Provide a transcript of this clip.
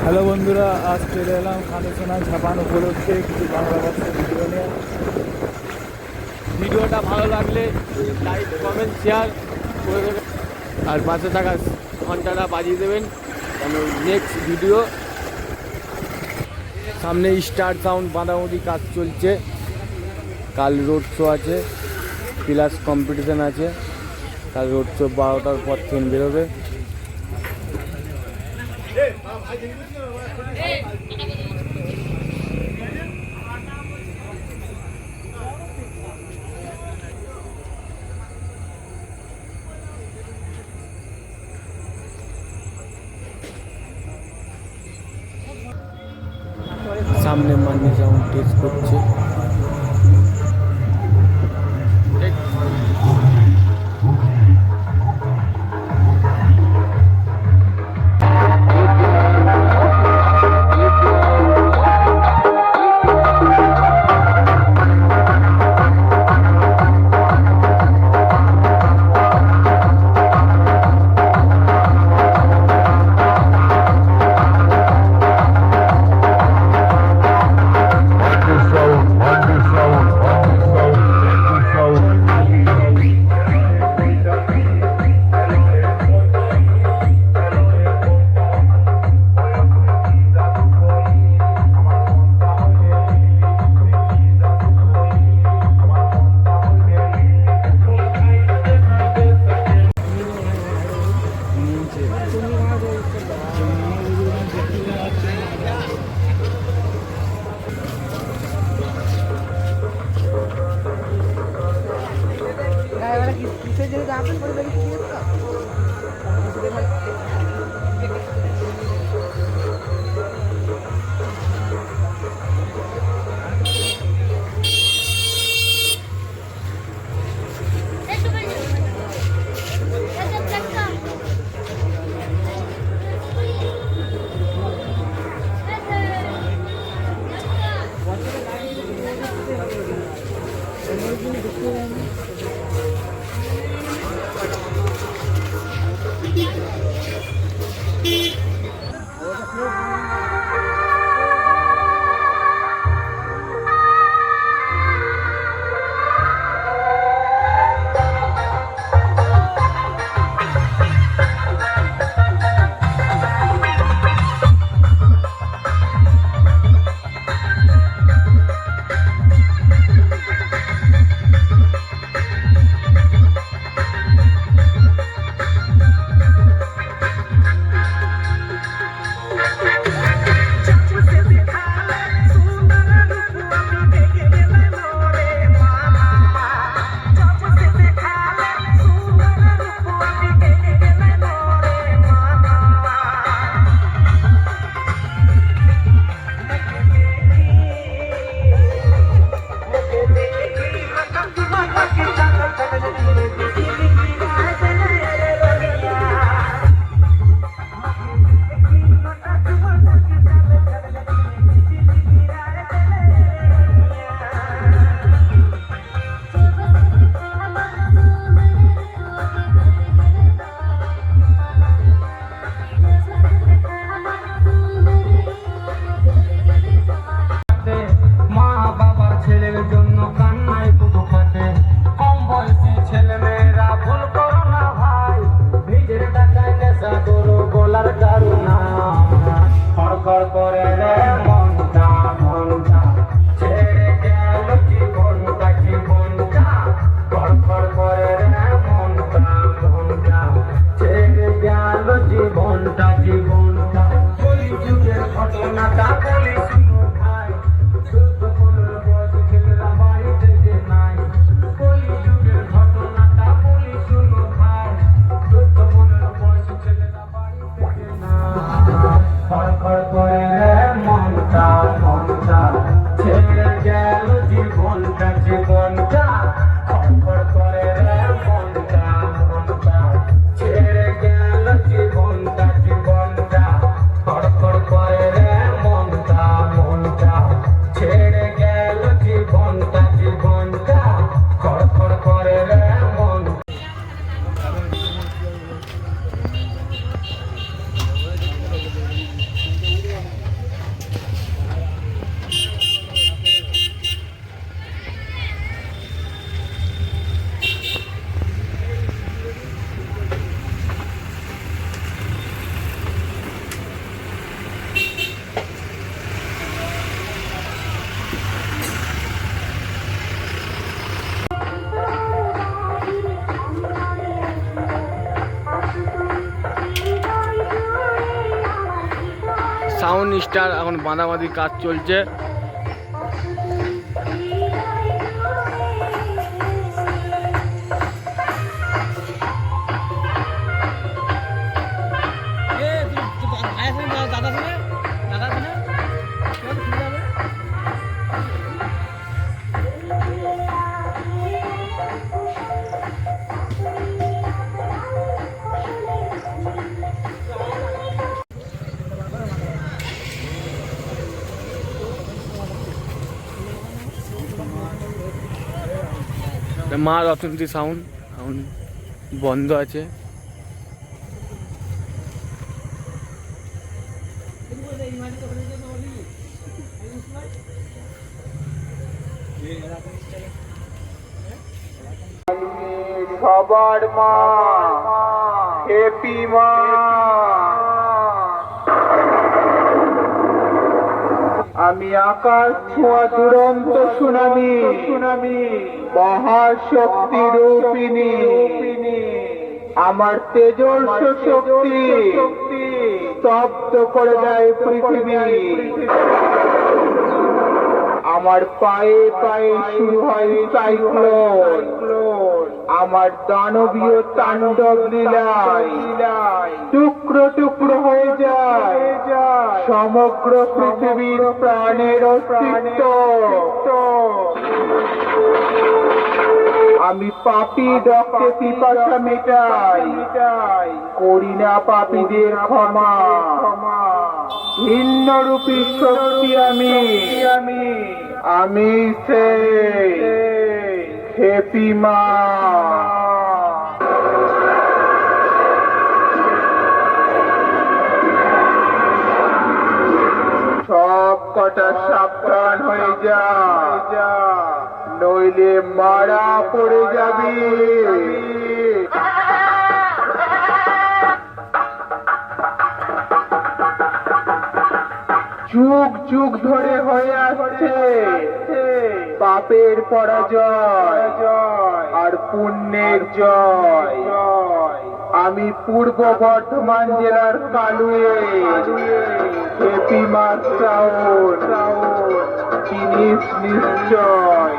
Hello বন্ধুরা, আজ চলে এলাম খানেসোনা ঝাপান উপলক্ষে কিছু বাংলা ভাষার ভিডিও নিয়ে। ভিডিওটা ভালো লাগলে লাইক কমেন্ট শেয়ার করে দেবেন আর পাশে থাকা ঘন্টাটা বাজিয়ে দেবেন কেন নেক্সট ভিডিও। সামনে স্টার সাউন্ড বাঁধামুদি কাজ চলছে, কাল রোড শো আছে প্লাস কম্পিটিশান আছে। কাল রোড শো 12টার পর ট্রেন বেরোবে। সামনে মান্নি সাউন্ড টেস্ট করছে। Por সাউন্ড স্টার এখন বাঁধাবাঁধি কাজ চলছে। মা রতন্তী সাউন্ড এখন বন্ধ আছে। সবার মা হ্যাপি মা। আমি আকাশ ছোঁয়া দুরন্ত সুনামি মহাশক্তি রূপিণী। আমার তেজস্ব শক্তি স্তব্ধ করে দেয় পৃথিবী। আমার পায়ে পায়ে শুরু হয় সাইক্লোন। আমার দানবীয় তাণ্ডব লীলায় টুকরো টুকরো হয়ে যায় সমগ্র পৃথিবীর প্রাণের অস্তিত্ব। আমি পাপী রক্তে পিপাসা মেটাই, করি না পাপীদের ক্ষমা। ভিন্নরূপী শক্তি আমি সেই হ্যাপি মা। সব কটা সাবধান হয়ে যা, নইলে মারা পড়ে যাবি। যুগ যুগ ধরে হয়ে আসছে পাপের পরাজয় আর পুণ্যের জয়। আমি পূর্ব বর্ধমান জেলার কালুয়ে হ্যাপি মা সাউন্ড, জিনিস নিশ্চয়।